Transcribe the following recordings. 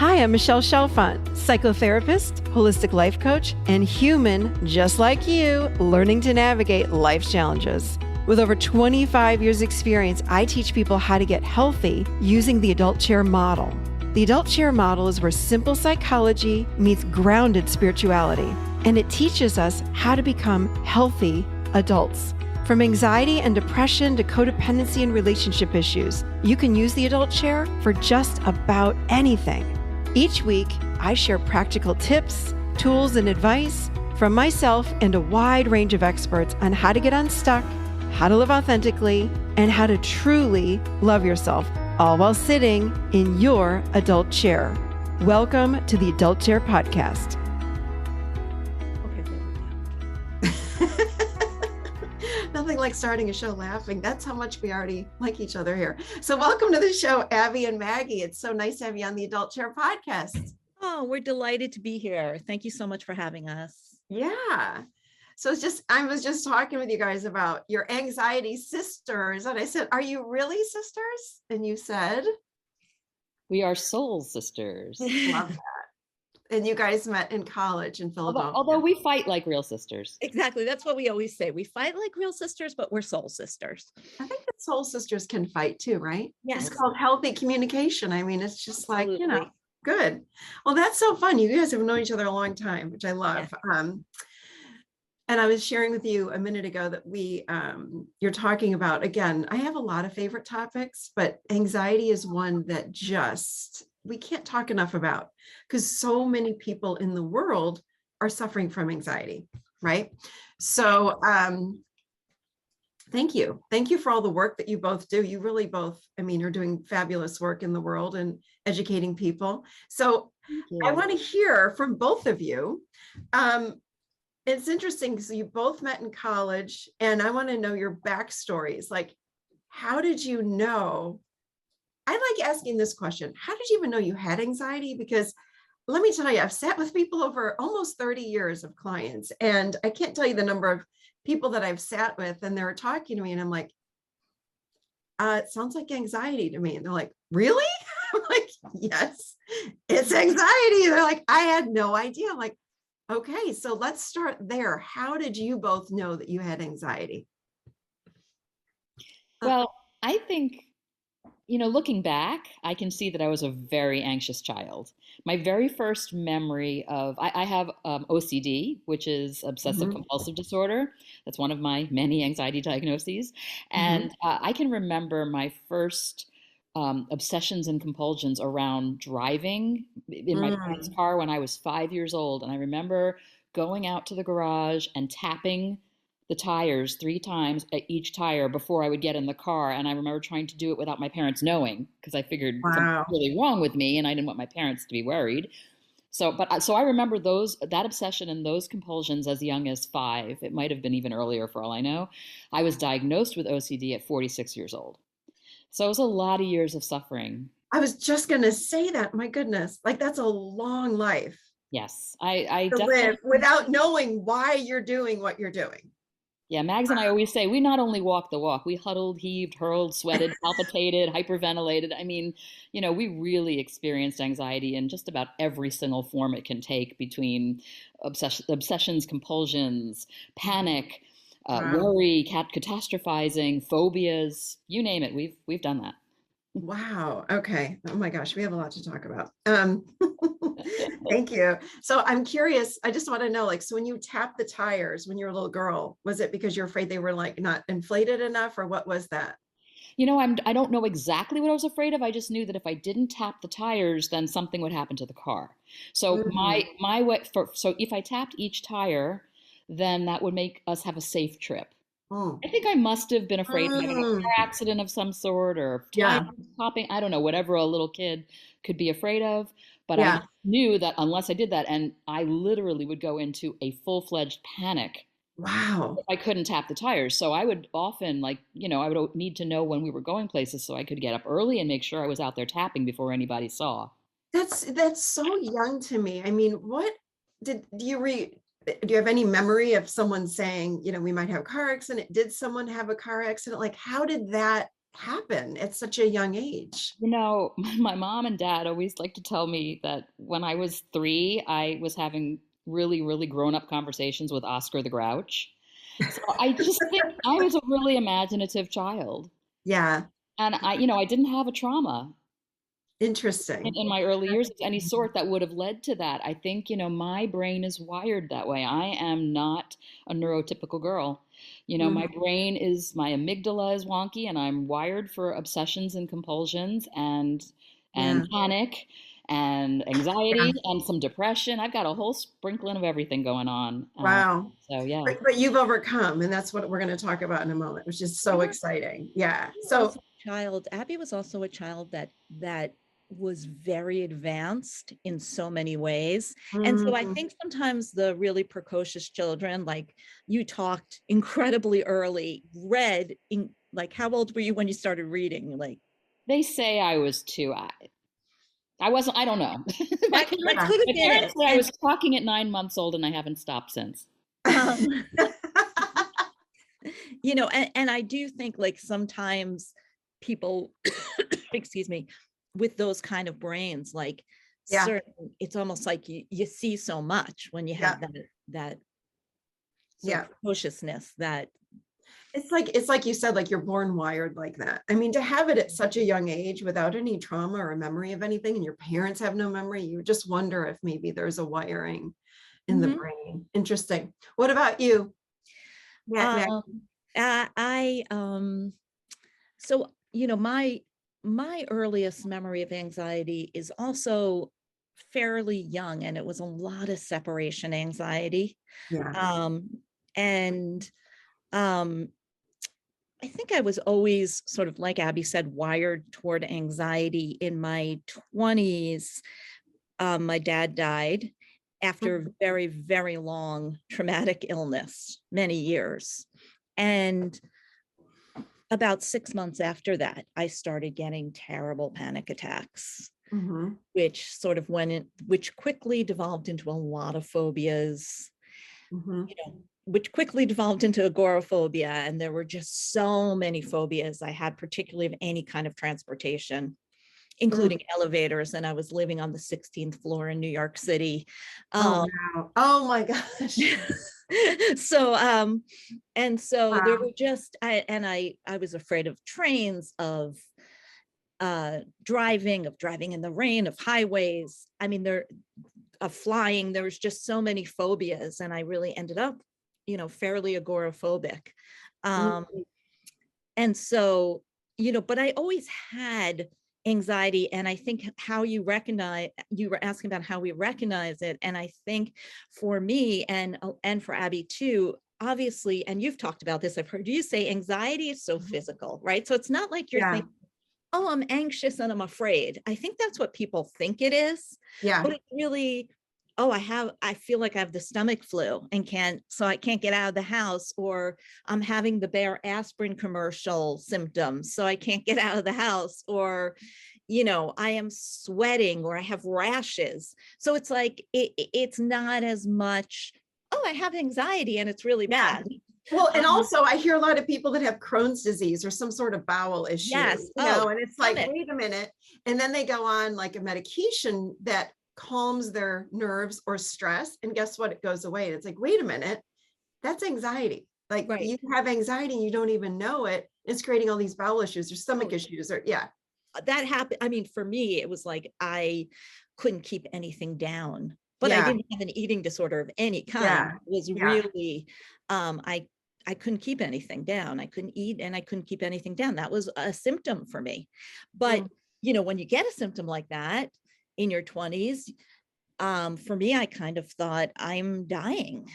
Hi, I'm Michelle Chalfant, psychotherapist, holistic life coach, and human just like you, learning to navigate life's challenges. With over 25 years experience, I teach people how to get healthy using the adult chair model. The adult chair model is where simple psychology meets grounded spirituality, and it teaches us how to become healthy adults. From anxiety and depression to codependency and relationship issues, you can use the adult chair for just about anything. Each week, I share practical tips, tools, and advice from myself and a wide range of experts on how to get unstuck, how to live authentically, and how to truly love yourself, all while sitting in your adult chair. Welcome to the Adult Chair Podcast. Nothing like starting a show laughing. That's how much we already like each other here. So welcome to the show, Abbe and Maggie. It's so nice to have you on the Adult Chair Podcast. Oh, we're delighted to be here. Thank you so much for having us. Yeah. So I was just talking with you guys about your anxiety sisters. And I said, are you really sisters? And you said, we are soul sisters. Love that. And you guys met in college in Philadelphia. Although we fight like real sisters. Exactly. That's what we always say. We fight like real sisters, but we're soul sisters. I think that soul sisters can fight too, right? Yes. It's called healthy communication. I mean, it's just Absolutely. like, good. Well, that's so fun. You guys have known each other a long time, which I love. Yeah. And I was sharing with you a minute ago that you're talking about, again, I have a lot of favorite topics, but anxiety is one that we can't talk enough about because so many people in the world are suffering from anxiety, right? So thank you. Thank you for all the work that you both do. You really both, you're doing fabulous work in the world and educating people. So I want to hear from both of you. It's interesting because you both met in college and I want to know your backstories. Like, how did you know? I like asking this question. How did you even know you had anxiety? Because let me tell you, I've sat with people over almost 30 years of clients, and I can't tell you the number of people that I've sat with and they're talking to me and I'm like, it sounds like anxiety to me. And they're like, really? I'm like, yes, it's anxiety. They're like, I had no idea. I'm like, okay, so let's start there. How did you both know that you had anxiety? Well, I think, looking back, I can see that I was a very anxious child. My very first memory of, I have OCD, which is obsessive compulsive disorder. That's one of my many anxiety diagnoses. And I can remember my first obsessions and compulsions around driving in my parents' car when I was 5 years old. And I remember going out to the garage and tapping the tires 3 times at each tire before I would get in the car. And I remember trying to do it without my parents knowing because I figured something was really wrong with me and I didn't want my parents to be worried. So I remember that obsession and those compulsions as young as 5. It might have been even earlier for all I know. I was diagnosed with OCD at 46 years old. So it was a lot of years of suffering. I was just going to say that. My goodness, like that's a long life. Yes, I to live without knowing why you're doing what you're doing. Yeah, Mags and I always say we not only walked the walk, we huddled, heaved, hurled, sweated, palpitated, hyperventilated. I mean, we really experienced anxiety in just about every single form it can take, between obsessions, compulsions, panic, worry, catastrophizing, phobias, you name it. We've done that. Wow. Okay. Oh my gosh, we have a lot to talk about. Thank you. So I'm curious. I just want to know, so when you tapped the tires when you were a little girl, was it because you're afraid they were not inflated enough, or what was that? I don't know exactly what I was afraid of. I just knew that if I didn't tap the tires, then something would happen to the car. So my way so if I tapped each tire, then that would make us have a safe trip. I think I must have been afraid of having a car accident of some sort or tires popping. I don't know, whatever a little kid could be afraid of. But I knew that unless I did that, and I literally would go into a full-fledged panic. Wow. If I couldn't tap the tires. So I would often I would need to know when we were going places so I could get up early and make sure I was out there tapping before anybody saw. That's so young to me. I mean, do you have any memory of someone saying, we might have a car accident? Did someone have a car accident? Like, how did that happen at such a young age? You know, my mom and dad always like to tell me that when I was 3, I was having really, really grown-up conversations with Oscar the Grouch. So I just think I was a really imaginative child. Yeah, And I didn't have a trauma interesting. in my early years of any sort that would have led to that. I think, my brain is wired that way. I am not a neurotypical girl. My Mhm. my amygdala is wonky, and I'm wired for obsessions and compulsions and Yeah, panic and anxiety yeah. and some depression. I've got a whole sprinkling of everything going on. Wow. So yeah. But you've overcome, and that's what we're going to talk about in a moment, which is so Yeah. exciting. Yeah. Also So, a child, Abby was also a child that was very advanced in so many ways. And so I mm, think sometimes the really precocious children, like you talked incredibly early, read in like how old were you when you started reading? Like They say I was 2. I wasn't, I don't know. My that parents, yeah. could have my been parents it. say I was talking at 9 months old and I haven't stopped since. Um, and I do think like sometimes people, excuse me, with those kind of brains, like Yeah. certain, it's almost like you see so much when you Yeah. have that sort Yeah. of precociousness that It's like you said, like you're born wired like that. I mean, to have it at such a young age without any trauma or memory of anything, and your parents have no memory, you just wonder if maybe there's a wiring in the Mhm. brain. Interesting. What about you, Matt? um I so my earliest memory of anxiety is also fairly young, and it was a lot of separation anxiety. Yeah. um and um I think I was always sort of, like Abby said, wired toward anxiety. In my 20s, my dad died after a Mhm. very, very long traumatic illness, many years. And about 6 months after that, I started getting terrible panic attacks, Mhm. which quickly devolved into a lot of phobias, Mhm. which quickly devolved into agoraphobia. And there were just so many phobias I had, particularly of any kind of transportation, Mm. including elevators. And I was living on the 16th floor in New York City. Oh Um, wow. Oh my gosh. so there Wow. were just I was afraid of trains, of driving in the rain, of highways. I mean, there of flying. There was just so many phobias, and I really ended up, fairly agoraphobic. Um, Mm. and so, but I always had anxiety. And I think you were asking about how we recognize it. And I think for me and for Abby too, obviously, and you've talked about this, I've heard you say anxiety is so physical, right? So it's not like you're Yeah. thinking, oh, I'm anxious and I'm afraid. I think that's what people think it is, Yeah. but it's really, oh, I feel like I have the stomach flu and I can't get out of the house, or I'm having the Bayer aspirin commercial symptoms, so I can't get out of the house, or, I am sweating, or I have rashes. So it's like, it's not as much, oh, I have anxiety and it's really Yeah. bad. Well, and Um, also I hear a lot of people that have Crohn's disease or some sort of bowel issue, yes. Oh, and it's like, stomach. wait a minute. And then they go on like a medication that calms their nerves or stress. And guess what? It goes away. And it's like, wait a minute, that's anxiety. Like Right. you have anxiety and you don't even know it. It's creating all these bowel issues or Oh, stomach issues or yeah. that happened. I mean, for me, it was like I couldn't keep anything down, but I Yeah. didn't have an eating disorder of any kind. Yeah. It was Yeah. really, I couldn't keep anything down. I couldn't eat and I couldn't keep anything down. That was a symptom for me. But, Mm. when you get a symptom like that in your 20s, for me, I kind of thought I'm dying,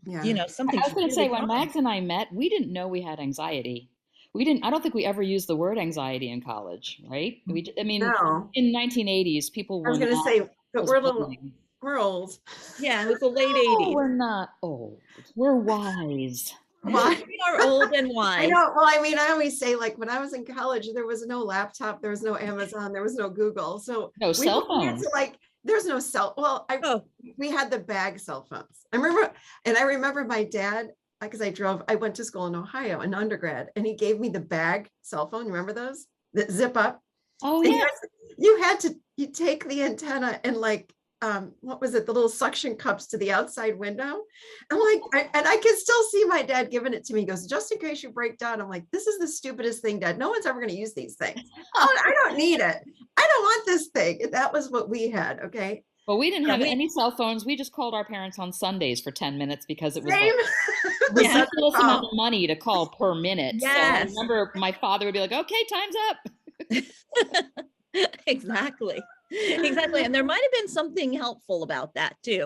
Yeah. something's I was going to say, really when wrong. Mags and I met, we didn't know we had anxiety. I don't think we ever used the word anxiety in college, right? I mean, No, in 1980s, people I were was not going to say, but postponing. we're old. Yeah, it was the late No, 80s. we're not old. We're wise. Why? We are old and I wise. know. Well, I mean, I always say, like, when I was in college, there was no laptop, there was no Amazon, there was no Google. So No cell we had to phones. like, there's no cell. Well, Oh, we had the bag cell phones. I remember my dad. because I went to school in Ohio in undergrad, and he gave me the bag cell phone. Remember those that zip up? Oh And yeah. you take the antenna and like, what was it? The little suction cups to the outside window. I'm like, and I can still see my dad giving it to me. He goes, just in case you break down. I'm like, this is the stupidest thing, Dad. No one's ever going to use these things. I don't need it. I don't want this thing. That was what we had. Okay. Well, we didn't Yeah, have any cell phones. We just called our parents on Sundays for 10 minutes because it was Same. the Yeah. ridiculous amount of money to call per minute. So I Yes. remember my father would be like, okay, time's up. Exactly. Exactly. And there might have been something helpful about that too.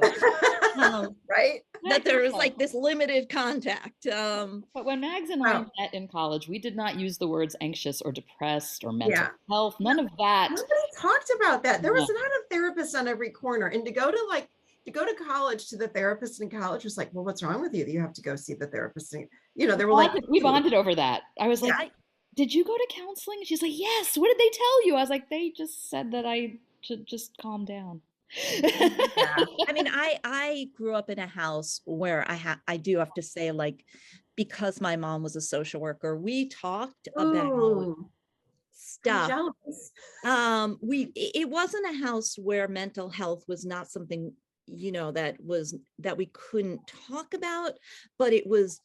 Right. That there was like this limited contact. But when Mags and I met in college, we did not use the words anxious or depressed or mental health. None of that. Nobody talked about that. There was not a therapist on every corner. And to go to college to the therapist in college was like, well, what's wrong with you that you have to go see the therapist? And, they were like, we bonded over that. I was like, did you go to counseling? She's like, yes. What did they tell you? I was like, they just said that I should just calm down. I mean, I grew up in a house where I do have to say, like, because my mom was a social worker, we talked about stuff. It wasn't a house where mental health was not something, that we couldn't talk about, but it was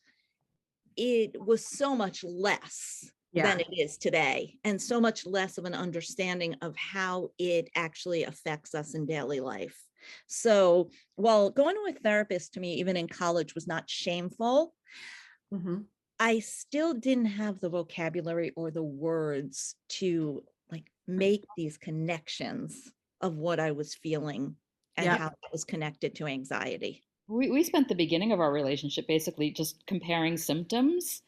so much less than it is today, and so much less of an understanding of how it actually affects us in daily life. So while going to a therapist to me, even in college, was not shameful, I still didn't have the vocabulary or the words to like make these connections of what I was feeling and how it was connected to anxiety. We spent the beginning of our relationship basically just comparing symptoms.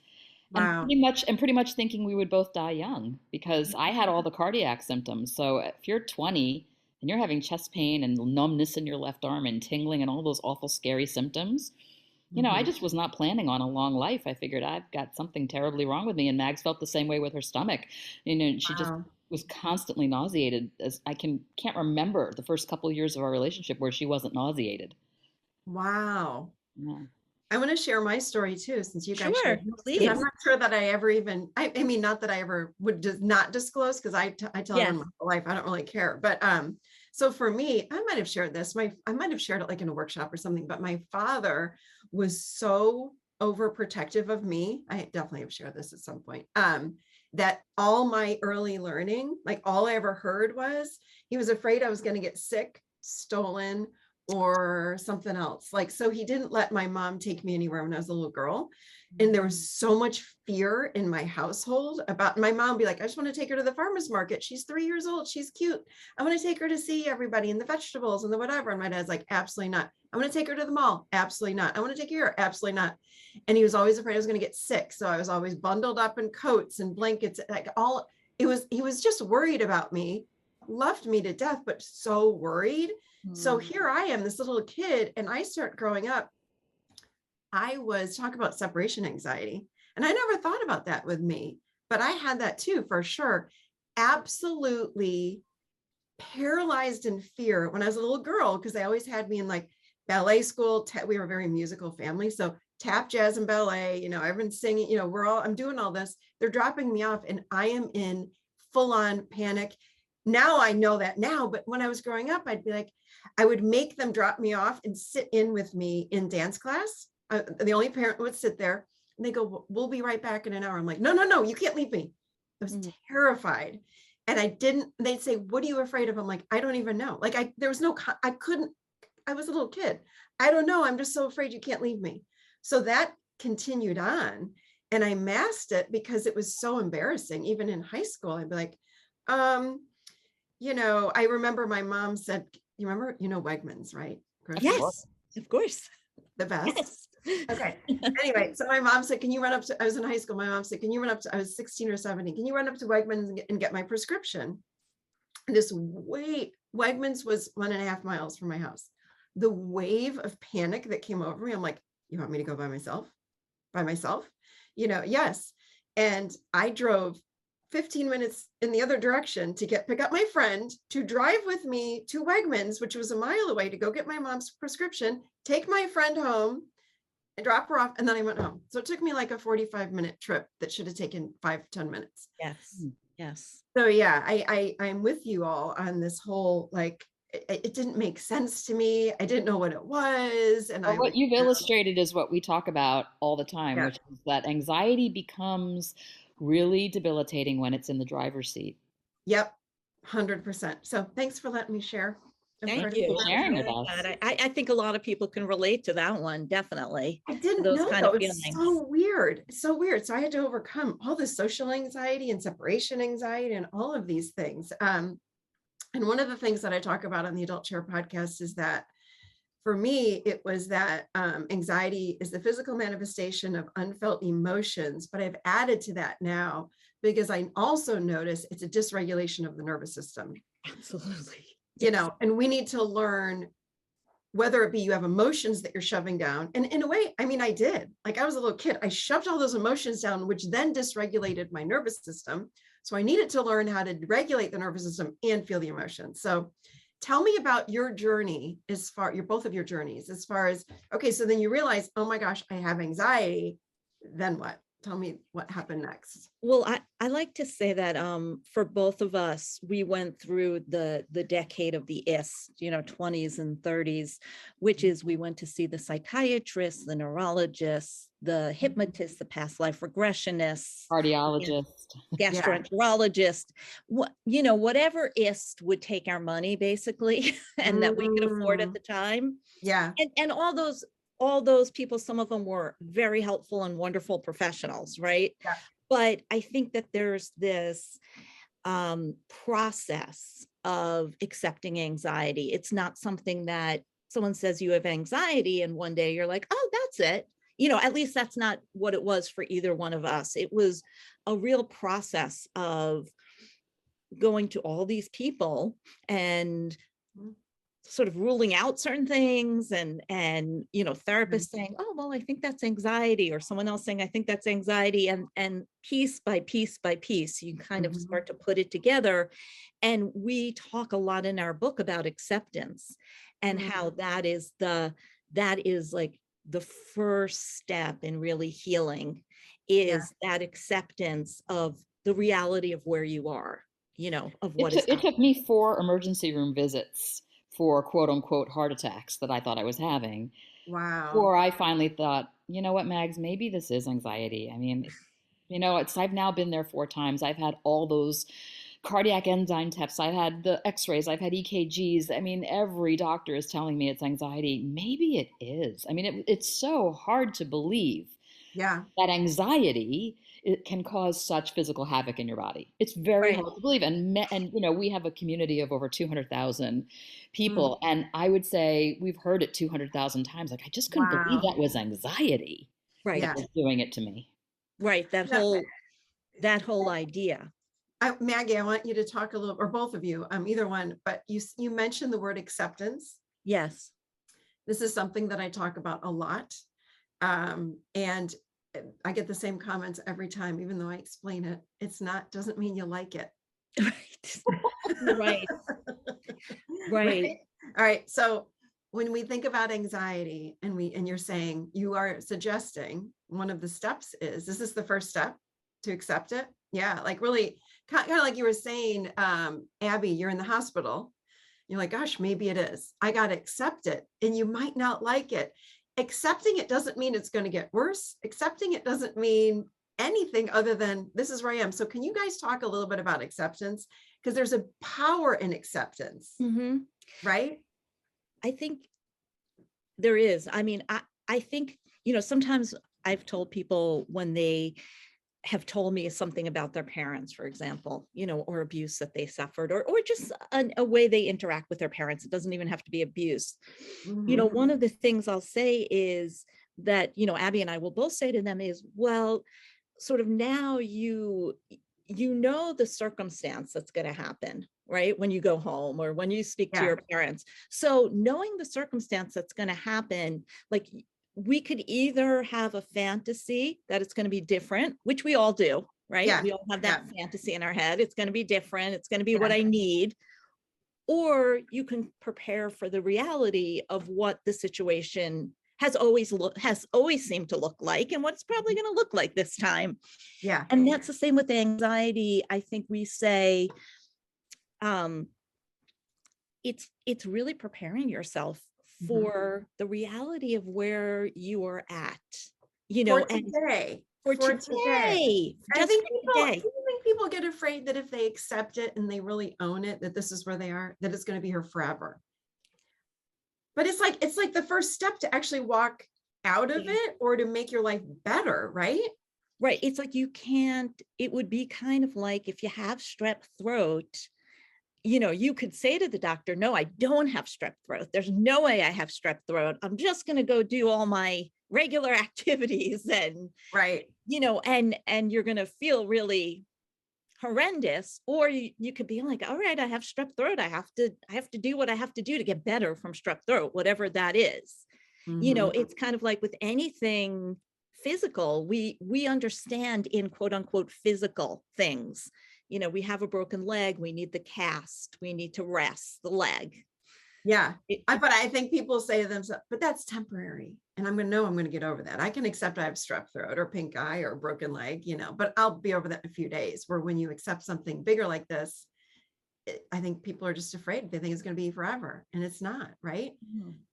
Wow. And pretty much thinking we would both die young because I had all the cardiac symptoms. So if you're 20 and you're having chest pain and numbness in your left arm and tingling and all those awful, scary symptoms, I just was not planning on a long life. I figured I've got something terribly wrong with me. And Mags felt the same way with her stomach. She just was constantly nauseated. As I can't remember the first couple of years of our relationship where she wasn't nauseated. Wow. Yeah. I want to share my story too, since you guys shared. Please. I'm not sure that I ever even, I mean, not that I ever would just not disclose, because I tell them my whole life, I don't really care. But so for me, I might have shared this. I might have shared it like in a workshop or something, but my father was so overprotective of me. I definitely have shared this at some point. That all my early learning, like all I ever heard was he was afraid I was going to get sick, stolen, or something else. Like, so he didn't let my mom take me anywhere when I was a little girl. And there was so much fear in my household about my mom be like, I just want to take her to the farmer's market. She's 3 years old. She's cute. I want to take her to see everybody and the vegetables and the whatever. And my dad's like, absolutely not. I want to take her to the mall. Absolutely not. I want to take her here. Absolutely not. And he was always afraid I was going to get sick. So I was always bundled up in coats and blankets, like he was just worried about me, loved me to death, but so worried. So here I am, this little kid, and I start growing up. I was talking about separation anxiety, and I never thought about that with me, but I had that too, for sure. Absolutely paralyzed in fear when I was a little girl, because they always had me in like ballet school. We were a very musical family. So tap, jazz, and ballet, everyone's singing, I'm doing all this. They're dropping me off, and I am in full on panic. Now I know that now, but when I was growing up, I'd be like, I would make them drop me off and sit in with me in dance class. The only parent would sit there, and they go, we'll be right back in an hour. I'm like, no, you can't leave me. I was terrified. And they'd say, what are you afraid of? I'm like, I don't even know. Like I was a little kid. I don't know. I'm just so afraid you can't leave me. So that continued on, and I masked it because it was so embarrassing. Even in high school, I'd be like, I remember my mom said, you remember, Wegmans, right? Chris? Yes, of course. The best. Yes. Okay. Anyway, so my mom said, I was in high school. My mom said, I was 16 or 17. Can you run up to Wegmans and get my prescription? And Wegmans was 1.5 miles from my house. The wave of panic that came over me, I'm like, you want me to go by myself? Yes. And I drove 15 minutes in the other direction to pick up my friend, to drive with me to Wegmans, which was a mile away, to go get my mom's prescription, take my friend home, I dropped her off and then I went home. So it took me like a 45-minute trip that should have taken 5-10 minutes. Yes. Yes. So yeah, I'm with you all on this whole, like, it didn't make sense to me. I didn't know what it was. And Well, what you've illustrated is what we talk about all the time, Yeah. which is that anxiety becomes really debilitating when it's in the driver's seat. Yep, 100%. So thanks for letting me share. Thank you for sharing with us. I think a lot of people can relate to that one, definitely. I didn't Those know kind that. of It's feelings. so weird. It's so weird. So I had to overcome all this social anxiety and separation anxiety and all of these things. And one of the things that I talk about on the Adult Chair podcast is that for me, it was that anxiety is the physical manifestation of unfelt emotions, but I've added to that now because I also notice it's a dysregulation of the nervous system. Absolutely. You know, and we need to learn, whether it be you have emotions that you're shoving down. And in a way, I mean, I did. Like I was a little kid, I shoved all those emotions down, which then dysregulated my nervous system. So I needed to learn how to regulate the nervous system and feel the emotions. So tell me about your journey both of your journeys, as far as, okay, so then you realize, oh my gosh, I have anxiety. Then what? Tell me what happened next. Well, I like to say that for both of us, we went through the decade of the IS, 20s and 30s, which is we went to see the psychiatrist, the neurologist, the hypnotist, the past life regressionists, Cardiologist. gastroenterologist, whatever ist would take our money basically, and that we could afford at the time. Yeah. And all those people, some of them were very helpful and wonderful professionals, right? Yeah. But I think that there's this process of accepting anxiety. It's not something that someone says you have anxiety and one day you're like, oh, that's it. At least that's not what it was for either one of us. It was a real process of going to all these people and sort of ruling out certain things and therapists saying, oh, well, I think that's anxiety, or someone else saying, I think that's anxiety. And piece by piece by piece, you kind of start to put it together. And we talk a lot in our book about acceptance and how that is like the first step in really healing is that acceptance of the reality of where you are, of what is. It took me 4 emergency room visits for quote unquote heart attacks that I thought I was having. Wow. Before I finally thought, you know what, Mags, maybe this is anxiety. I mean, I've now been there 4 times. I've had all those cardiac enzyme tests. I've had the x-rays. I've had EKGs. I mean, every doctor is telling me it's anxiety. Maybe it is. I mean, it's so hard to believe that anxiety, it can cause such physical havoc in your body. It's very hard to believe. And we have a community of over 200,000 people. And I would say we've heard it 200,000 times. Like, I just couldn't believe that was anxiety that was doing it to me. Right. That whole idea. Maggie, I want you to talk a little, or both of you, either one, but you mentioned the word acceptance. Yes. This is something that I talk about a lot. And I get the same comments every time, even though I explain it. Doesn't mean you like it. Right. Right. All right. So when we think about anxiety and you're saying, you are suggesting one of the steps is this the first step to accept it? Yeah. Like really kind of like you were saying, Abby, you're in the hospital. You're like, gosh, maybe it is. I got to accept it. And you might not like it. Accepting it doesn't mean it's going to get worse. Accepting it doesn't mean anything other than this is where I am. So can you guys talk a little bit about acceptance? Because there's a power in acceptance, right? I think there is. I mean, I think, sometimes I've told people when they have told me something about their parents, for example, or abuse that they suffered, or just a way they interact with their parents. It doesn't even have to be abuse. One of the things I'll say is that, Abby and I will both say to them is, well, sort of now the circumstance that's going to happen, right? When you go home or when you speak to your parents. So knowing the circumstance that's going to happen, like, we could either have a fantasy that it's going to be different, which we all do, right? We all have that fantasy in our head. It's going to be different. It's going to be what I need. Or you can prepare for the reality of what the situation has always seemed to look like, and what it's probably going to look like this time. Yeah. And that's the same with anxiety. I think we say, it's really preparing yourself for the reality of where you are at, for today. For today. I think people get afraid that if they accept it and they really own it, that this is where they are, that it's going to be here forever. But it's like the first step to actually walk out of it or to make your life better, right? Right. It's like it would be kind of like if you have strep throat, you could say to the doctor, no, I don't have strep throat. There's no way I have strep throat. I'm just going to go do all my regular activities and, right. And you're going to feel really horrendous. Or you could be like, all right, I have strep throat. I have to do what I have to do to get better from strep throat, whatever that is. It's kind of like with anything physical, we understand in quote unquote physical things. We have a broken leg, we need the cast, we need to rest the leg. Yeah. But I think people say to themselves, but that's temporary. And I'm going to get over that. I can accept I have strep throat or pink eye or broken leg, but I'll be over that in a few days. Where when you accept something bigger like this, I think people are just afraid. They think it's going to be forever, and it's not, right?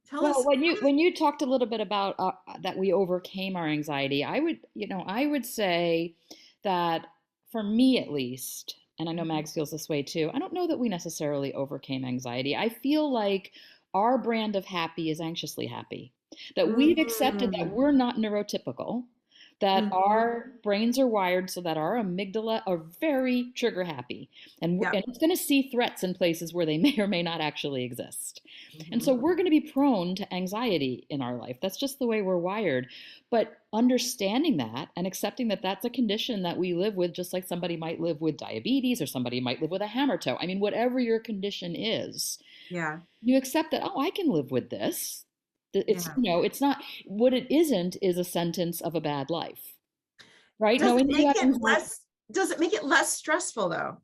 Tell us. When you talked a little bit about that we overcame our anxiety, I would say that for me at least, and I know Mags feels this way too, I don't know that we necessarily overcame anxiety. I feel like our brand of happy is anxiously happy, that we've accepted that we're not neurotypical, that our brains are wired so that our amygdala are very trigger happy, and it's going to see threats in places where they may or may not actually exist. And so we're going to be prone to anxiety in our life. That's just the way we're wired. But understanding that and accepting that that's a condition that we live with, just like somebody might live with diabetes or somebody might live with a hammer toe. I mean, whatever your condition is, you accept that, oh, I can live with this. It's, it's not, what it isn't is a sentence of a bad life, right? Does it make it less stressful though?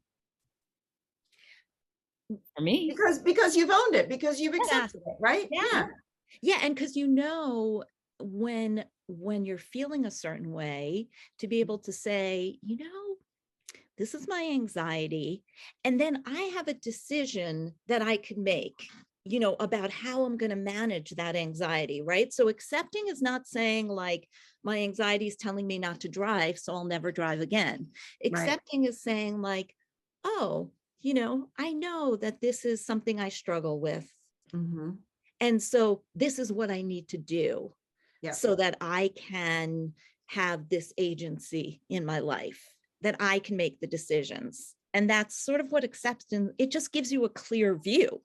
For me, because you've owned it, because you've accepted it, right? Yeah. And because when you're feeling a certain way, to be able to say, this is my anxiety, and then I have a decision that I can make, about how I'm going to manage that anxiety, right? So accepting is not saying like, my anxiety is telling me not to drive, so I'll never drive again. Accepting is saying like, oh, I know that this is something I struggle with. And so this is what I need to do so that I can have this agency in my life, that I can make the decisions. And that's sort of what acceptance, it just gives you a clear view,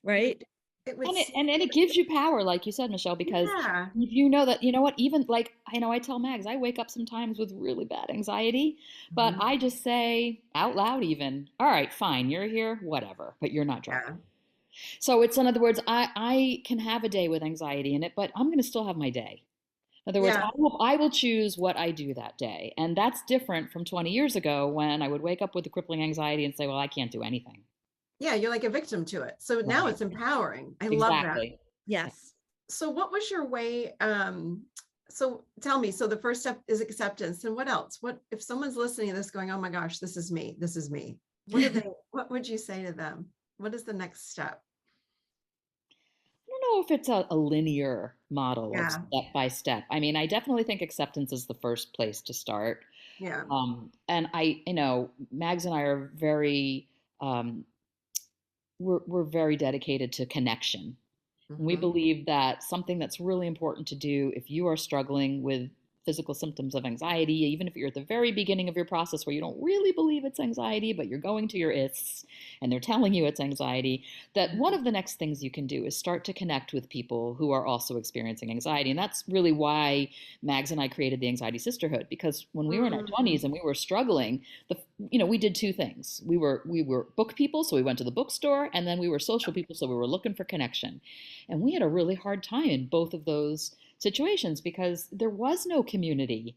right? And it gives you power, like you said, Michelle, because if you know that, even like, I tell Mags, I wake up sometimes with really bad anxiety, but I just say out loud even, all right, fine, you're here, whatever, but you're not driving. So it's, in other words, I can have a day with anxiety in it, but I'm going to still have my day. In other words, I will choose what I do that day. And that's different from 20 years ago when I would wake up with the crippling anxiety and say, well, I can't do anything. Yeah, you're like a victim to it. So now it's empowering. I love that. Yes. So what was your way? So tell me, so the first step is acceptance. And what else? What if someone's listening to this going, oh my gosh, this is me. This is me. What would you say to them? What is the next step? I don't know if it's a linear model of step by step. I mean, I definitely think acceptance is the first place to start. Yeah. And Mags and I are very, we're very dedicated to connection. We believe that something that's really important to do if you are struggling with physical symptoms of anxiety, even if you're at the very beginning of your process where you don't really believe it's anxiety, but you're going to your ISS and they're telling you it's anxiety, that one of the next things you can do is start to connect with people who are also experiencing anxiety. And that's really why Mags and I created the Anxiety Sisterhood, because when we were in our 20s and we were struggling, we did two things. We were book people, so we went to the bookstore, and then we were social people, so we were looking for connection. And we had a really hard time in both of those situations because there was no community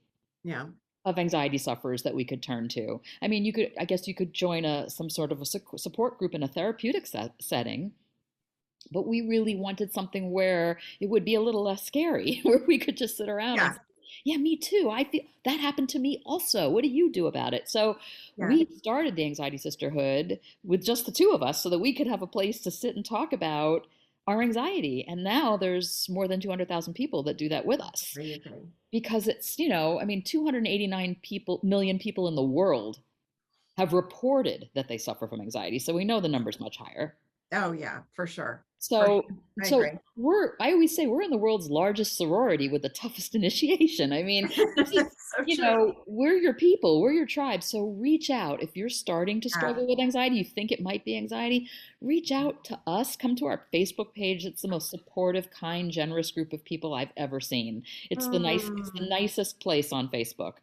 of anxiety sufferers that we could turn to. I mean, you could join some sort of a support group in a therapeutic setting, but we really wanted something where it would be a little less scary, where we could just sit around and Yeah. say, yeah, me too. I feel that happened to me also. What do you do about it? So Yeah. we started the Anxiety Sisterhood with just the two of us so that we could have a place to sit and talk about our anxiety. And now there's more than 200,000 people that do that with us Amazing. because it's, 289 million people in the world have reported that they suffer from anxiety. So we know the number's much higher. Oh yeah, for sure. So, I so agree. I always say we're in the world's largest sorority with the toughest initiation. I mean, this is, So true. we're your people, we're your tribe. So reach out. If you're starting to Yeah. struggle with anxiety, you think it might be anxiety, reach out to us, come to our Facebook page. It's the most supportive, kind, generous group of people I've ever seen. It's the nicest place on Facebook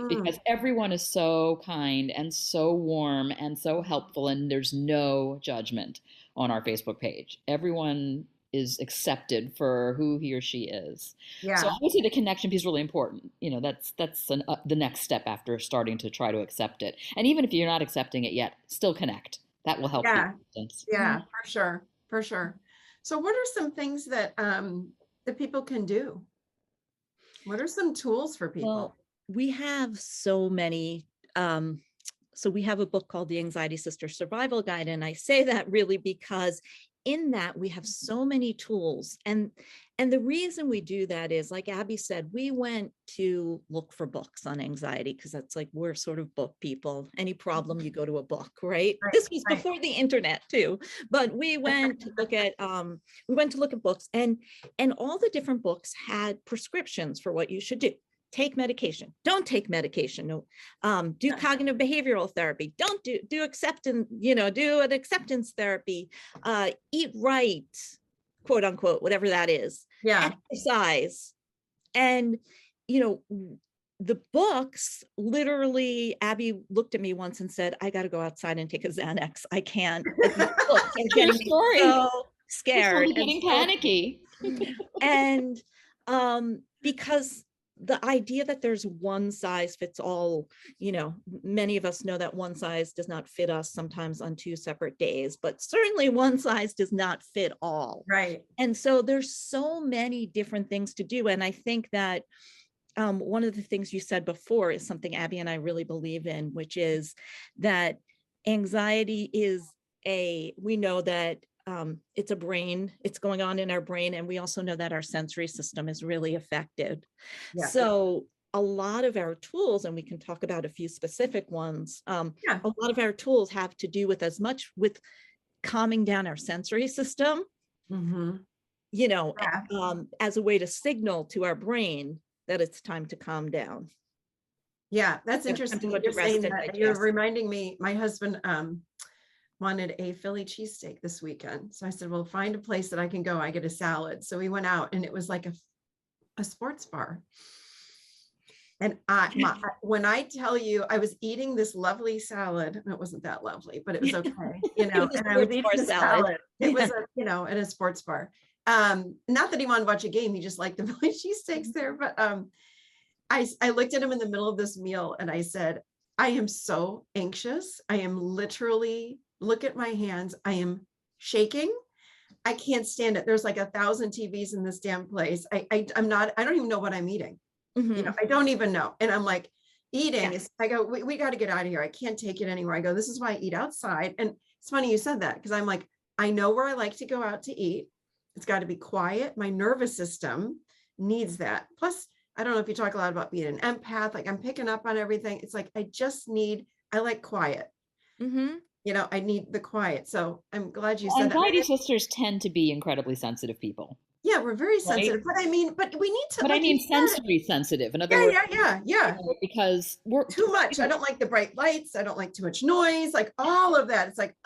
because everyone is so kind and so warm and so helpful, and there's no judgment on our Facebook page. Everyone is accepted for who he or she is. Yeah. So obviously the connection piece is really important. That's the next step after starting to try to accept it. And even if you're not accepting it yet, still connect. That will help. Yeah. Acceptance. Yeah, for sure. For sure. So what are some things that that people can do? What are some tools for people? Well, we have so many. So we have a book called The Anxiety Sister Survival Guide. And I say that really because in that we have so many tools. And the reason we do that is, like Abby said, we went to look for books on anxiety because that's like, we're sort of book people. Any problem, you go to a book, right? This was before the internet too. But we went to look at books, and all the different books had prescriptions for what you should do. Take medication, don't take medication, no, do cognitive behavioral therapy, don't do acceptance, do an acceptance therapy, eat right, quote unquote, whatever that is, exercise. And, the books, literally, Abby looked at me once and said, I got to go outside and take a Xanax. I can't. I'm getting so scared. I'm getting panicky. And because the idea that there's one size fits all, many of us know that one size does not fit us sometimes on two separate days, but certainly one size does not fit all. Right. And so there's so many different things to do. And I think that one of the things you said before is something Abby and I really believe in, which is that anxiety is we know that it's it's going on in our brain. And we also know that our sensory system is really affected. Yeah. So a lot of our tools, and we can talk about a few specific ones, a lot of our tools have to do with with calming down our sensory system, as a way to signal to our brain that it's time to calm down. Yeah, that's interesting. You're reminding me, my husband wanted a Philly cheesesteak this weekend. So I said, well, find a place that I can go. I get a salad. So we went out and it was like a sports bar. And when I tell you, I was eating this lovely salad, and it wasn't that lovely, but it was okay, and I was eating the salad. It was at a sports bar. Not that he wanted to watch a game. He just liked the Philly cheesesteaks there. But I looked at him in the middle of this meal and I said, I am so anxious. I am literally, look at my hands. I am shaking. I can't stand it. There's like 1,000 TVs in this damn place. I don't even know what I'm eating. I don't even know. And I'm like, eating is, I go, we got to get out of here. I can't take it anymore. I go, this is why I eat outside. And it's funny you said that, because I'm like, I know where I like to go out to eat. It's got to be quiet. My nervous system needs that. Plus, I don't know if you talk a lot about being an empath, like I'm picking up on everything. It's like, I like quiet. I need the quiet. So I'm glad you said that. Anxiety sisters tend to be incredibly sensitive people. Yeah, we're very sensitive, but we need to. But I mean, sensory sensitive. In other words, yeah. Because we're too much. I don't like the bright lights. I don't like too much noise. Like all of that. It's like,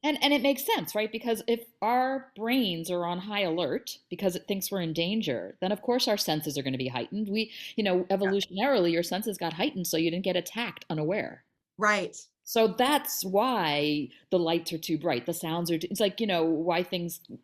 And it makes sense, right? Because if our brains are on high alert because it thinks we're in danger, then of course our senses are going to be heightened. Evolutionarily, your senses got heightened so you didn't get attacked unaware. Right. So that's why the lights are too bright. The sounds it's like, why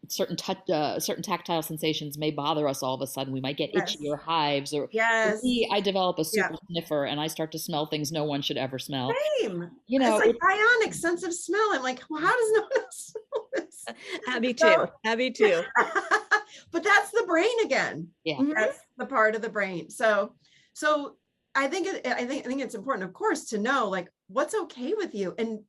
certain tactile sensations may bother us all of a sudden. We might get itchy or hives, or I develop a super sniffer and I start to smell things no one should ever smell. Same. It's like bionic sense of smell. I'm like, well, how does no one else smell this? Abby too. Abby too. But that's the brain again. Yeah. That's the part of the brain. So I think it's important, of course, to know like what's okay with you and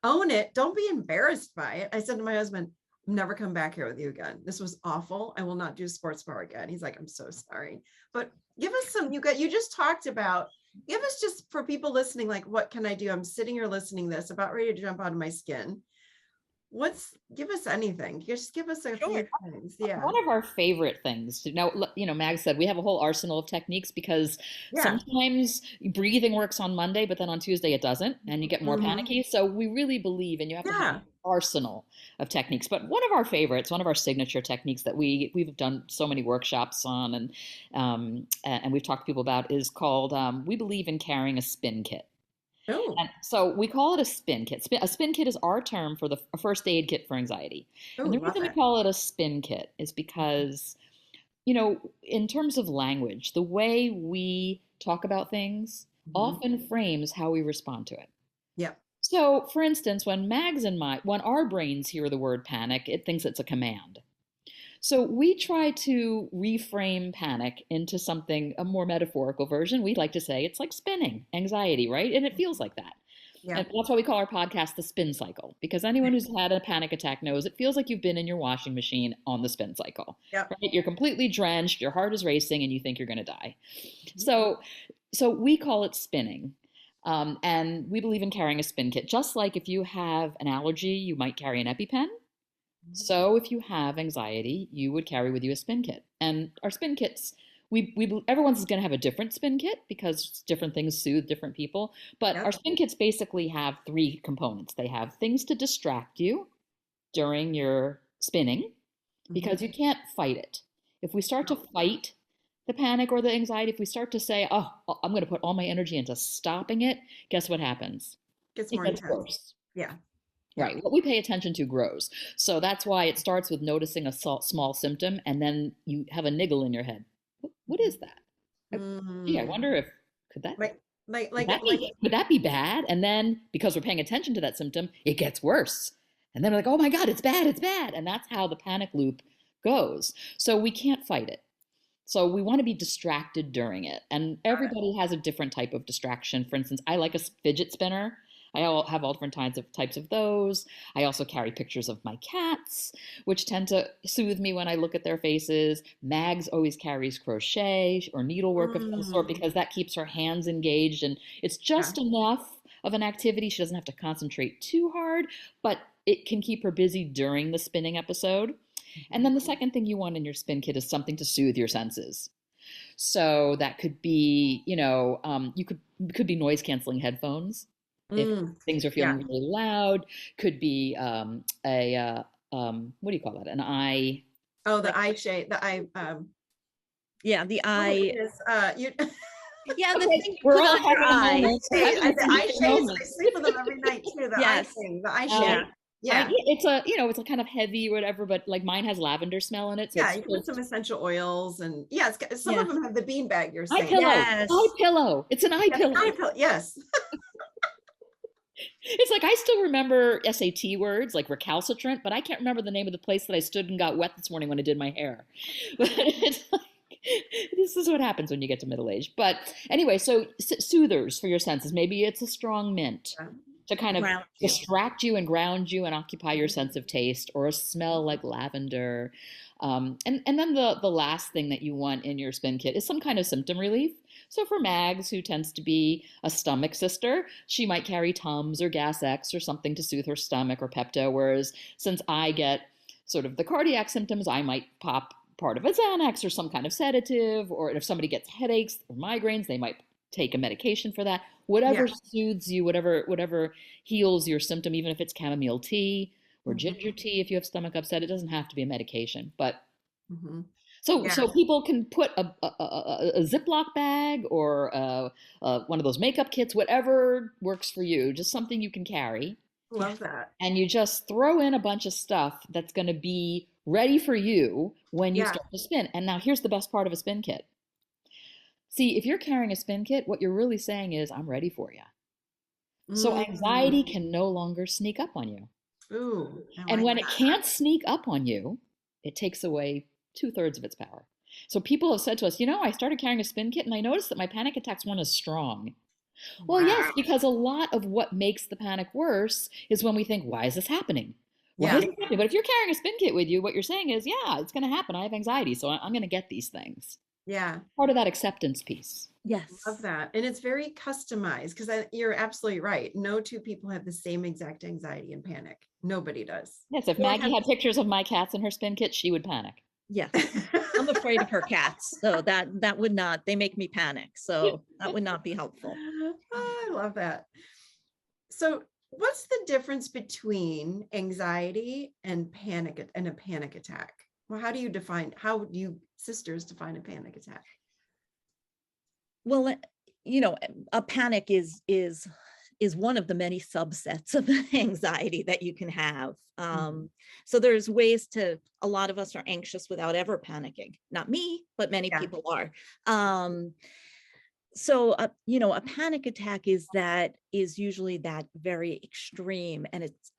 own it. Don't be embarrassed by it. I said to my husband, I'm never come back here with you again. This was awful. I will not do sports bar again. He's like, I'm so sorry. But give us some, you just talked about, give us just for people listening, like, what can I do? I'm sitting here listening to this, about ready to jump out of my skin. Give us anything. Just give us a few things. Yeah. One of our favorite things. Now, Mag said we have a whole arsenal of techniques because sometimes breathing works on Monday, but then on Tuesday it doesn't, and you get more panicky. So we really believe, and you have to have an arsenal of techniques. But one of our favorites, one of our signature techniques that we've done so many workshops on, and we've talked to people about, is called we believe in carrying a spin kit. Oh. And so we call it a spin kit. A spin kit is our term for a first aid kit for anxiety. And the reason we call it a spin kit is because, in terms of language, the way we talk about things often frames how we respond to it. Yeah. So, for instance, when our brains hear the word panic, it thinks it's a command. So we try to reframe panic into a more metaphorical version. We like to say it's like spinning, anxiety, right? And it feels like that. Yeah. And that's why we call our podcast the spin cycle, because anyone who's had a panic attack knows it feels like you've been in your washing machine on the spin cycle. Yep. Right? You're completely drenched, your heart is racing, and you think you're going to die. So we call it spinning. And we believe in carrying a spin kit. Just like if you have an allergy, you might carry an EpiPen. So if you have anxiety, you would carry with you a spin kit. And our spin kits, everyone's is going to have a different spin kit because different things soothe different people. But our spin kits basically have three components. They have things to distract you during your spinning, because you can't fight it. If we start to fight the panic or the anxiety, if we start to say, oh, I'm going to put all my energy into stopping it, guess what happens? It gets worse. Yeah. Right. What we pay attention to grows. So that's why it starts with noticing a small symptom, and then you have a niggle in your head. What is that? I wonder if could that be bad? And then because we're paying attention to that symptom, it gets worse. And then we're like, oh my God, it's bad, it's bad. And that's how the panic loop goes. So we can't fight it. So we want to be distracted during it. And everybody has a different type of distraction. For instance, I like a fidget spinner. I have all different types of those. I also carry pictures of my cats, which tend to soothe me when I look at their faces. Mags always carries crochet or needlework of some sort, because that keeps her hands engaged, and it's just enough of an activity. She doesn't have to concentrate too hard, but it can keep her busy during the spinning episode. And then the second thing you want in your spin kit is something to soothe your senses. So that could be, could be noise canceling headphones. If things are feeling really loud, could be what do you call that? An eye. Oh, the eye shade. The eye. The eye. Yeah, the thing you put on your eye. The eye shades. I sleep with them every night too. The eye thing. The eye shade. Yeah. It's a kind of heavy or whatever, but like mine has lavender smell in it. So you put some essential oils, and some of them have the beanbag. You're saying eye pillow. Yes. Eye pillow. It's an eye pillow. Eye pillow. Yes. It's like I still remember SAT words like recalcitrant, but I can't remember the name of the place that I stood and got wet this morning when I did my hair. But it's like, this is what happens when you get to middle age. But anyway, so soothers for your senses. Maybe it's a strong mint to kind of distract you and ground you and occupy your sense of taste, or a smell like lavender. And then the last thing that you want in your spin kit is some kind of symptom relief. So for Mags, who tends to be a stomach sister, she might carry Tums or Gas X or something to soothe her stomach, or Pepto. Whereas since I get sort of the cardiac symptoms, I might pop part of a Xanax or some kind of sedative. Or if somebody gets headaches or migraines, they might take a medication for that. Whatever soothes you, whatever heals your symptom, even if it's chamomile tea or ginger tea if you have stomach upset. It doesn't have to be a medication, but so people can put a Ziploc bag or one of those makeup kits, whatever works for you, just something you can carry. Love that. And you just throw in a bunch of stuff that's going to be ready for you when you start to spin. And now here's the best part of a spin kit. See, if you're carrying a spin kit, what you're really saying is, I'm ready for you. So anxiety can no longer sneak up on you. Ooh, And when it can't sneak up on you, it takes away 2/3 of its power. So people have said to us, I started carrying a spin kit and I noticed that my panic attacks weren't as strong. Well, yes, because a lot of what makes the panic worse is when we think, why is this happening? Why is this happening? But if you're carrying a spin kit with you, what you're saying is, yeah, it's going to happen. I have anxiety, so I'm going to get these things. Yeah. Part of that acceptance piece. Yes. Love that. And it's very customized because you're absolutely right. No two people have the same exact anxiety and panic. Nobody does. Yes, if Maggie had pictures of my cats in her spin kit, she would panic. Yes. I'm afraid of her cats. So that would not, they make me panic. So that would not be helpful. Oh, I love that. So what's the difference between anxiety and a panic attack? Well, how do you sisters define a panic attack? Well, a panic is one of the many subsets of anxiety that you can have. So there's ways a lot of us are anxious without ever panicking. Not me, but many people are. So, a panic attack is usually that very extreme, and it's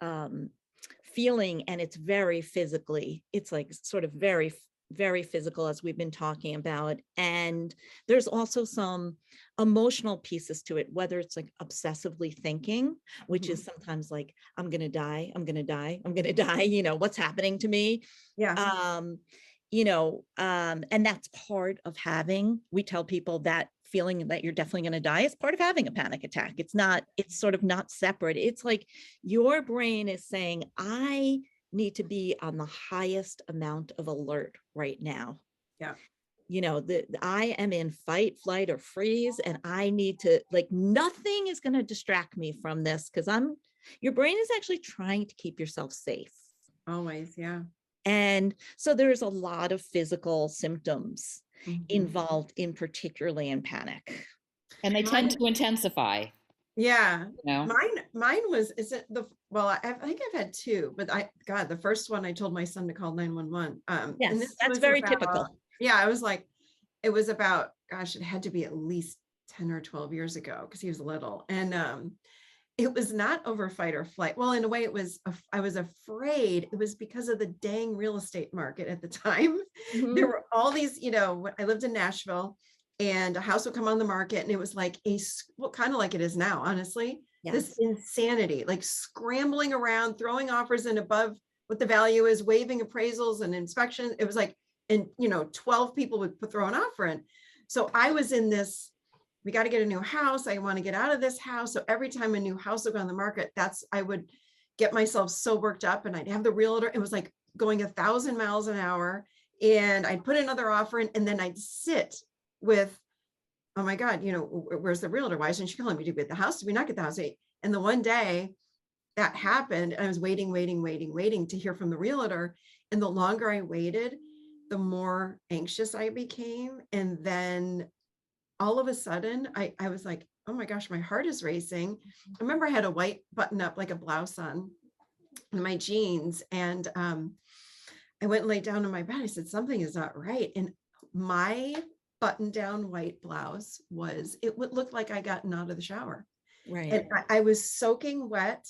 feeling, and it's very physically, it's like sort of very, very physical, as we've been talking about. And there's also some emotional pieces to it, whether it's like obsessively thinking, which is sometimes like, I'm going to die, I'm going to die, I'm going to die, what's happening to me. Yeah. And that's part of we tell people that feeling that you're definitely going to die is part of having a panic attack. It's sort of not separate. It's like your brain is saying, I need to be on the highest amount of alert right now. Yeah. I am in fight, flight, or freeze, and I need to, nothing is going to distract me from this, because your brain is actually trying to keep yourself safe. Always. Yeah. And so there's a lot of physical symptoms involved particularly in panic. And they tend to intensify. Yeah. Mine was, I think I've had two, but the first one I told my son to call 911. Yes, and that's very typical. Yeah. I was like, it was about, gosh, it had to be at least 10 or 12 years ago because he was little. And it was not over fight or flight. Well, in a way I was afraid. It was because of the dang real estate market at the time. There were all these, I lived in Nashville, and a house would come on the market, and it was like kind of like it is now, honestly. Yes. This insanity, like scrambling around, throwing offers in above what the value is, waiving appraisals and inspections. It was like, and 12 people would throw an offer in. So I was in this, we got to get a new house. I want to get out of this house. So every time a new house would go on the market, I would get myself so worked up, and I'd have the realtor. It was like going 1,000 miles an hour, and I'd put another offer in, and then I'd sit with, oh my God, where's the realtor? Why isn't she calling me? Did we get the house? Did we not get the house? And the one day that happened, and I was waiting to hear from the realtor. And the longer I waited, the more anxious I became. And then all of a sudden I was like, oh my gosh, my heart is racing. I remember I had a white button up, like a blouse on, in my jeans. And I went and laid down on my bed. I said, something is not right. And my button down white blouse it would look like I gotten out of the shower. Right. And I was soaking wet,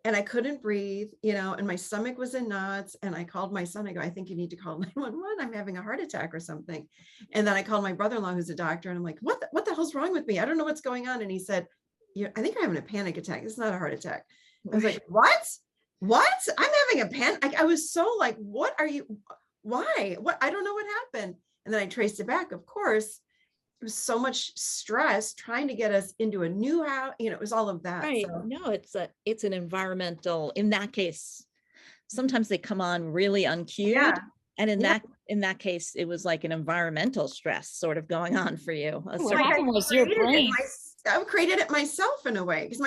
and I couldn't breathe, and my stomach was in knots. And I called my son. I go, I think you need to call 911. I'm having a heart attack or something. And then I called my brother-in-law, who's a doctor, and I'm like, what the hell's wrong with me? I don't know what's going on. And he said, I think you're having a panic attack. It's not a heart attack. I was like, what? I'm having a panic. I was so like, what are you? Why? What? I don't know what happened. And then I traced it back. Of course, it was so much stress trying to get us into a new house. It was all of that. Right. So. No, it's an environmental, in that case, sometimes they come on really uncued. Yeah. And in that case, it was like an environmental stress sort of going on for you. What happened was your brain. I created it myself in a way, because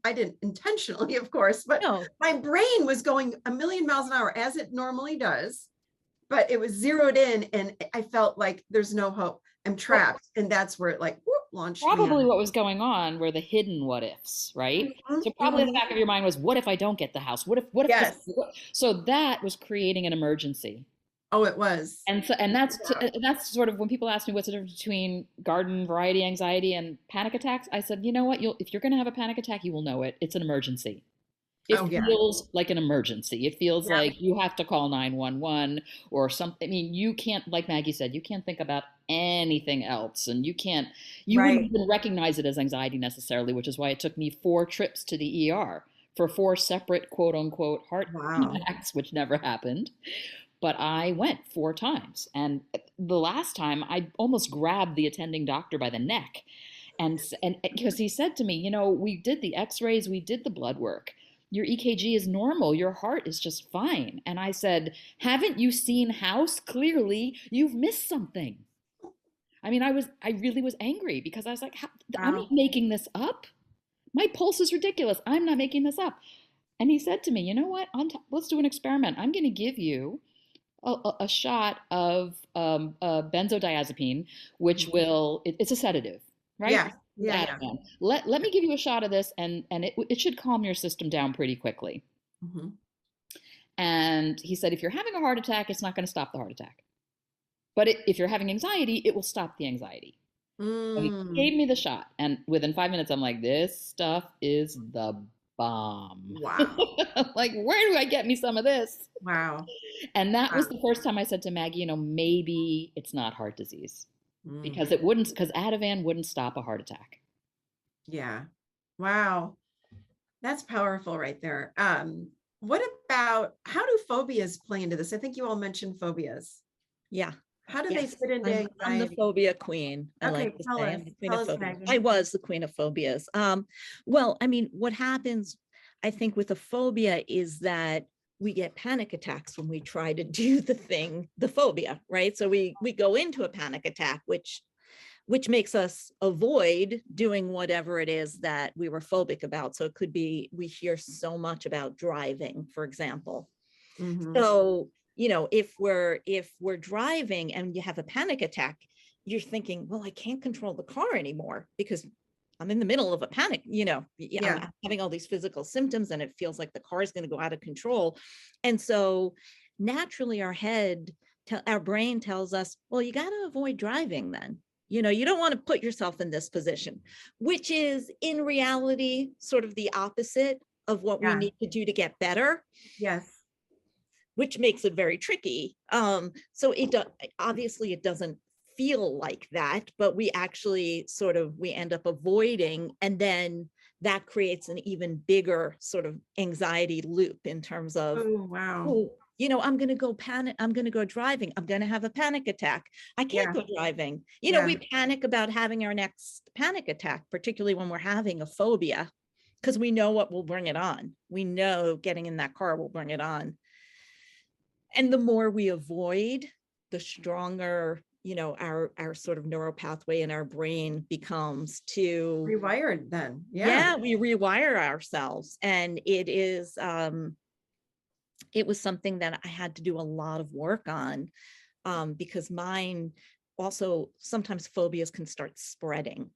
I didn't intentionally, of course, but my brain was going 1,000,000 miles an hour, as it normally does, but it was zeroed in, and I felt like there's no hope. I'm trapped. And that's where it launched. Probably what was going on were the hidden what ifs, right? Mm-hmm. So probably in the back of your mind was, what if I don't get the house? What if yes. So that was creating an emergency. Oh, it was. And that's sort of when people ask me what's the difference between garden variety anxiety and panic attacks. I said, you know what? If you're going to have a panic attack, you will know it. It's an emergency. It Oh yeah. feels like an emergency. It feels Yeah. like you have to call 911 or something. I mean, you can't, like Maggie said, you can't think about anything else. And you wouldn't Right. even recognize it as anxiety necessarily, which is why it took me 4 trips to the ER for 4 separate quote unquote heart Wow. attacks, which never happened. But I went 4 times. And the last time I almost grabbed the attending doctor by the neck. And because he said to me, we did the x-rays, we did the blood work. Your EKG is normal. Your heart is just fine. And I said, haven't you seen House? Clearly, you've missed something. I mean, I really was angry because I was like, I'm not making this up. My pulse is ridiculous. I'm not making this up. And he said to me, you know what? Let's do an experiment. I'm going to give you a shot of benzodiazepine, which it's a sedative, right? Yeah. Yeah. Let me give you a shot of this, and it should calm your system down pretty quickly. Mm-hmm. And he said, if you're having a heart attack, it's not going to stop the heart attack. But if you're having anxiety, it will stop the anxiety. So he gave me the shot, and within 5 minutes, I'm like, this stuff is the bomb. Wow. Like, where do I get me some of this? Wow. And that was the first time I said to Maggie, maybe it's not heart disease. Because Ativan wouldn't stop a heart attack. Yeah. Wow. That's powerful right there. What about, how do phobias play into this? I think you all mentioned phobias. Yeah. How do they fit into anxiety? I'm the phobia queen. I like to say I'm the queen of phobias. I was the queen of phobias. Well, I mean, what happens, I think, with a phobia is that we get panic attacks when we try to do the phobia, right? So we go into a panic attack, which makes us avoid doing whatever it is that we were phobic about. So it could be, we hear so much about driving, for example. Mm-hmm. So, if we're driving and you have a panic attack, you're thinking, well, I can't control the car anymore because I'm in the middle of a panic, I'm having all these physical symptoms and it feels like the car is going to go out of control. And so naturally our brain tells us, well, you got to avoid driving then. You don't want to put yourself in this position, which is in reality sort of the opposite of what we need to do to get better. Yes. Which makes it very tricky. So obviously it doesn't feel like that, but we actually we end up avoiding, and then that creates an even bigger sort of anxiety loop in terms of, I'm going to go panic. I'm going to go driving. I'm going to have a panic attack. I can't go driving. We panic about having our next panic attack, particularly when we're having a phobia, because we know what will bring it on. We know getting in that car will bring it on. And the more we avoid, the stronger, our sort of neural pathway in our brain becomes to rewired then. Yeah, we rewire ourselves. And it was something that I had to do a lot of work on, because mine also, sometimes phobias can start spreading,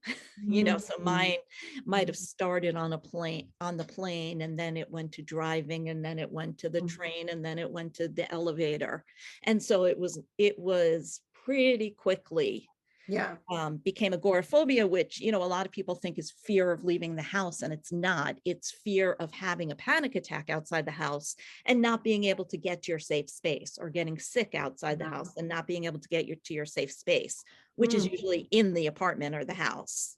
so mine might have started on the plane, and then it went to driving, and then it went to the train, and then it went to the elevator. And so it was pretty quickly became agoraphobia, which, a lot of people think is fear of leaving the house, and it's not. It's fear of having a panic attack outside the house and not being able to get to your safe space, or getting sick outside the house and not being able to get to your safe space, which is usually in the apartment or the house.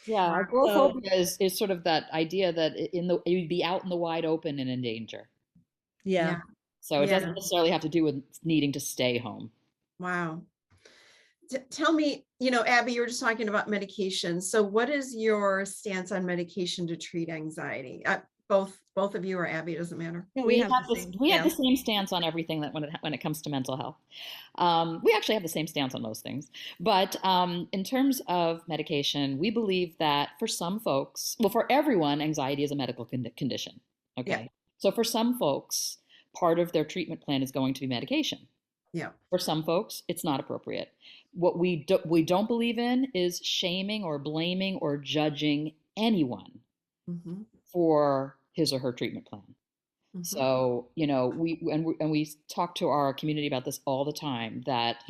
Yeah, agoraphobia is sort of that idea that you'd be out in the wide open and in danger. Yeah. So it doesn't necessarily have to do with needing to stay home. Wow. Tell me, Abbe, you were just talking about medication. So what is your stance on medication to treat anxiety? Both of you, or Abbe, doesn't matter. No, we have the same stance on everything that when it comes to mental health. We actually have the same stance on most things. But in terms of medication, we believe that for some folks, well, for everyone, anxiety is a medical condition. Okay. Yeah. So for some folks, part of their treatment plan is going to be medication. Yeah. For some folks, it's not appropriate. What we don't believe in is shaming or blaming or judging anyone for his or her treatment plan. So, we talk to our community about this all the time, that,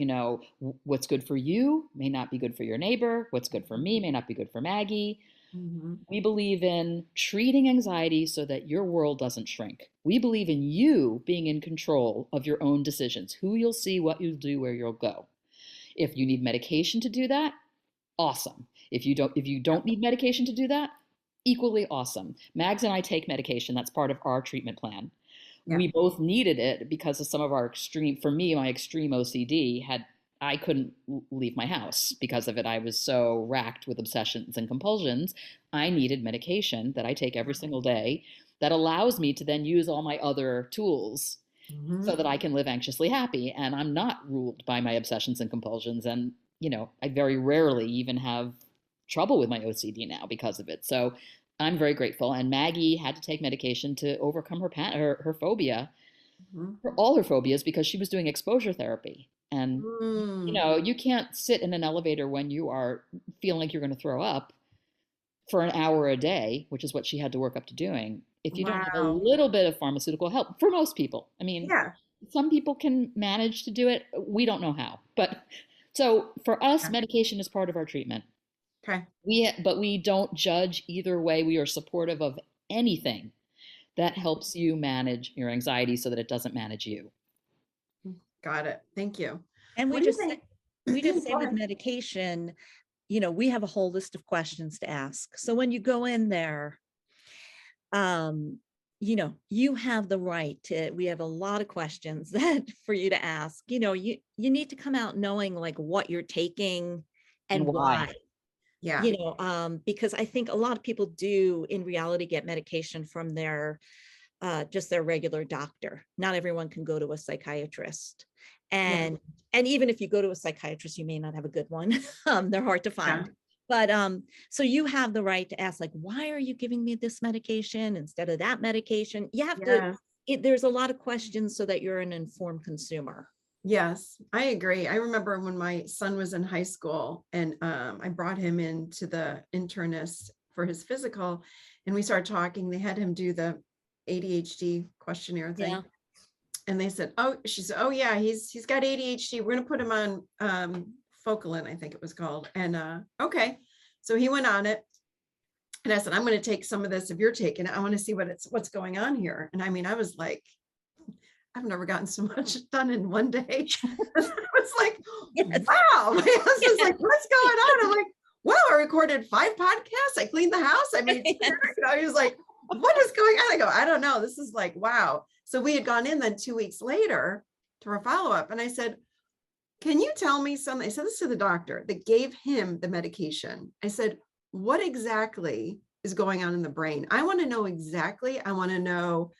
what's good for you may not be good for your neighbor. What's good for me may not be good for Maggie. We believe in treating anxiety so that your world doesn't shrink. We believe in you being in control of your own decisions, who you'll see, what you'll do, where you'll go. If you need medication to do that, awesome. If you don't need medication to do that, equally awesome. Mags and I take medication. That's part of our treatment plan. Yeah. We both needed it because of some of our extreme, for me, my extreme OCD I couldn't leave my house because of it. I was so racked with obsessions and compulsions. I needed medication that I take every single day that allows me to then use all my other tools so that I can live anxiously happy. And I'm not ruled by my obsessions and compulsions. And, I very rarely even have trouble with my OCD now because of it. So I'm very grateful. And Maggie had to take medication to overcome her phobia, for all her phobias, because she was doing exposure therapy. And, you can't sit in an elevator when you are feeling like you're going to throw up for an hour a day, which is what she had to work up to doing, if you don't have a little bit of pharmaceutical help. For most people. I mean, some people can manage to do it. We don't know how. But so for us, medication is part of our treatment. Okay. But we don't judge either way. We are supportive of anything that helps you manage your anxiety so that it doesn't manage you. Got it. Thank you. And we just say with medication, we have a whole list of questions to ask. So when you go in there, you have the right to, we have a lot of questions for you to ask. You need to come out knowing like what you're taking and why. Yeah. Because I think a lot of people do in reality get medication from their just their regular doctor. Not everyone can go to a psychiatrist. And even if you go to a psychiatrist, you may not have a good one. They're hard to find. But so you have the right to ask, like, why are you giving me this medication instead of that medication? You have to, there's a lot of questions so that you're an informed consumer. Yes, I agree. I remember when my son was in high school and I brought him into the internist for his physical and we started talking. They had him do the ADHD questionnaire thing. Yeah. And they said, she said, yeah, he's got ADHD. We're going to put him on Focalin, I think it was called. And okay. So he went on it. And I said, I'm going to take some of this if you're taking it. I want to see what's going on here. And I mean, I was like, I've never gotten so much done in one day. I was like, wow. My husband's like, what's going on? I'm like, wow, I recorded 5 podcasts. I cleaned the house. I made, he was like, what is going on? I go, I don't know. This is like, wow. So we had gone in then 2 weeks later to our follow-up. And I said, can you tell me something? I said this to the doctor that gave him the medication. I said, what exactly is going on in the brain? I want to know exactly. I want to know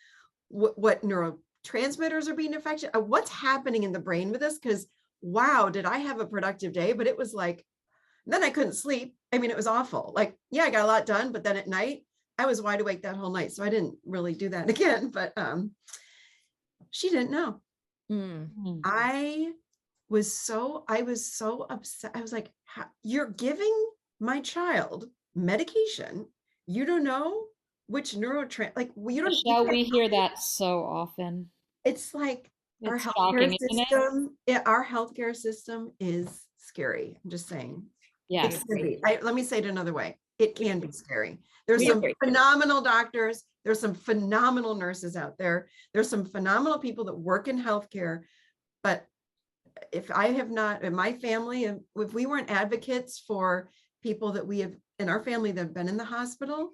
what neurotransmitters are being affected. What's happening in the brain with this? Because wow, did I have a productive day? But it was like, then I couldn't sleep. I mean, it was awful. Like, yeah, I got a lot done, but then at night, I was wide awake that whole night. So I didn't really do that again, but she didn't know. I was so upset. I was like, you're giving my child medication. You don't know which like you don't. Michelle, we hear that so often. It's like our healthcare system. Our healthcare system is scary. I'm just saying. Yes. Let me say it another way. It can be scary. There's some phenomenal doctors. There's some phenomenal nurses out there. There's some phenomenal people that work in healthcare. But if I have not, in my family, if we weren't advocates for people that we have in our family that have been in the hospital,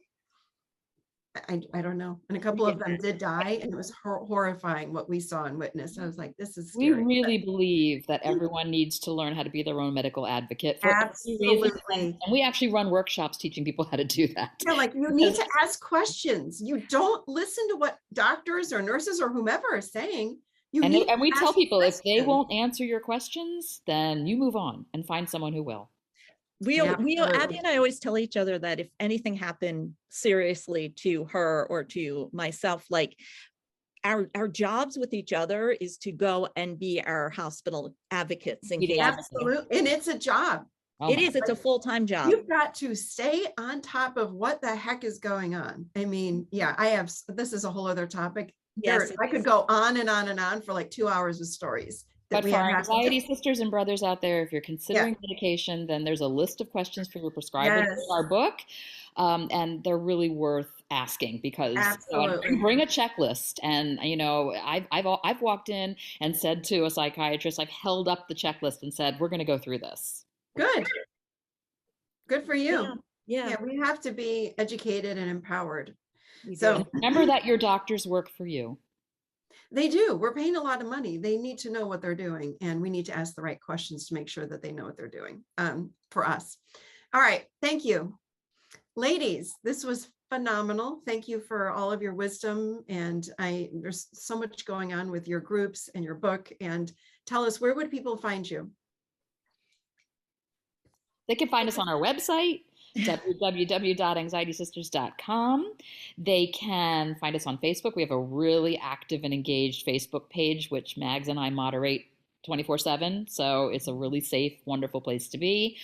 I don't know. And a couple of them did die, and it was horrifying what we saw and witnessed. I was like, this is scary. We really believe that everyone needs to learn how to be their own medical advocate. Absolutely. And we actually run workshops teaching people how to do that. Yeah, like you need to ask questions. You don't listen to what doctors or nurses or whomever are saying. And we tell people if they won't answer your questions, then you move on and find someone who will. Abby and I always tell each other that if anything happened seriously to her or to myself, like our jobs with each other is to go and be our hospital advocates. Absolutely. And it's a job. It's a full-time job. You've got to stay on top of what the heck is going on. I mean, this is a whole other topic. Yes, I could go on and on and on for like 2 hours with stories. But for our anxiety sisters and brothers out there, if you're considering medication, then there's a list of questions for your prescriber in our book. And they're really worth asking because bring a checklist. And, I've walked in and said to a psychiatrist, I've held up the checklist and said, we're going to go through this. Good for you. Yeah. We have to be educated and empowered. So remember that your doctors work for you. They do. We're paying a lot of money. They need to know what they're doing, and we need to ask the right questions to make sure that they know what they're doing for us. All right. Thank you. Ladies, this was phenomenal. Thank you for all of your wisdom. And there's so much going on with your groups and your book. And tell us, where would people find you? They can find us on our website, www.anxietysisters.com. They can find us on Facebook. We have a really active and engaged Facebook page, which Mags and I moderate 24/7. So it's a really safe, wonderful place to be.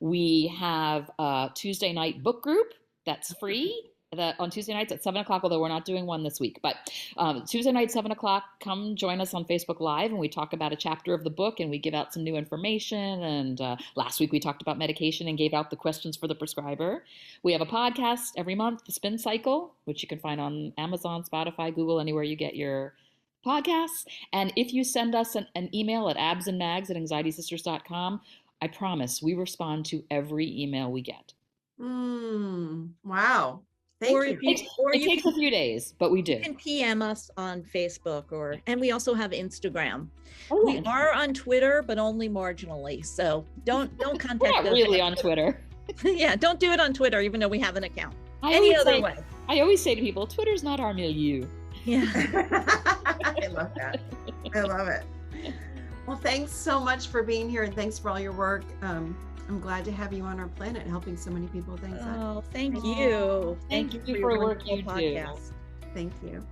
We have a Tuesday night book group that's free. On Tuesday nights at 7 o'clock, although we're not doing one this week, but Tuesday night, 7 o'clock, come join us on Facebook Live, and we talk about a chapter of the book, and we give out some new information. And last week we talked about medication and gave out the questions for the prescriber. We have a podcast every month, The Spin Cycle, which you can find on Amazon, Spotify, Google, anywhere you get your podcasts. And if you send us an email at absandmags@anxietysisters.com, I promise we respond to every email we get. Wow. Thank you. It takes a few days, but we do. You can PM us on Facebook and we also have Instagram. We are on Twitter, but only marginally. So don't contact us. We're not really on Twitter. Yeah, don't do it on Twitter, even though we have an account. I always say to people, Twitter's not our milieu. Yeah. I love that. I love it. Well, thanks so much for being here, and thanks for all your work. I'm glad to have you on our planet, helping so many people with anxiety. Oh, thank you. Thank you for the work you do. Thank you.